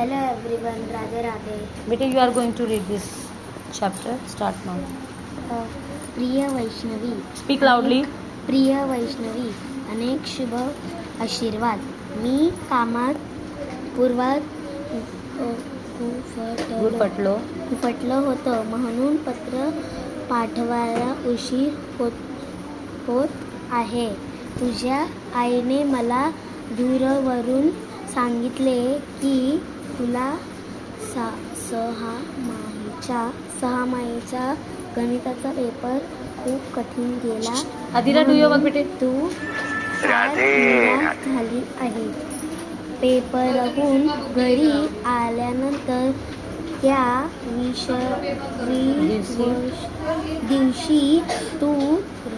Hello everyone, Radhe Radhe. Beta, you are going to read this chapter. Start now. प्रिय Vaishnavi, Speak loudly. प्रिय वैष्णवी, अनेक शुभ आशीर्वाद. मी कामात पूर्वात गुरफटलं होतं म्हणून पत्र पाठवायला उशीर होत आहे. तुझ्या आईने मला दूरवरून सांगितले की तुला सहा माहीचा गणिताचा पेपर खूप कठीण गेला. Adira, do your work, बेटे. तू निराश झाली आहे. पेपरहून घरी आल्यानंतर त्या दिवशी तू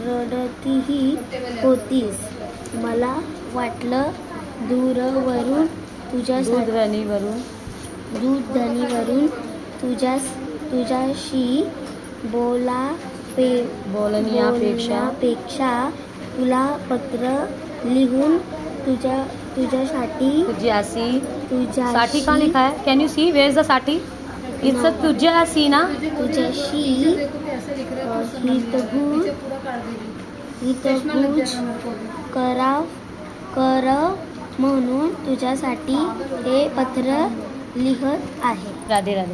रडतीही होतीस. मला वाटलं दूरवरून दूरध्वनीवरून तुझ्याशी बोलण्यापेक्षा तुला पत्र लिहून तुझ्याशी साठी कहाँ लिखा है? Can you see where is the साठी? It's a तुझ्याशी ना. तुझ्याशी हितगुज कर म्हणून तुझ्यासाठी हे पत्र लिहत आहे. राधे राधे.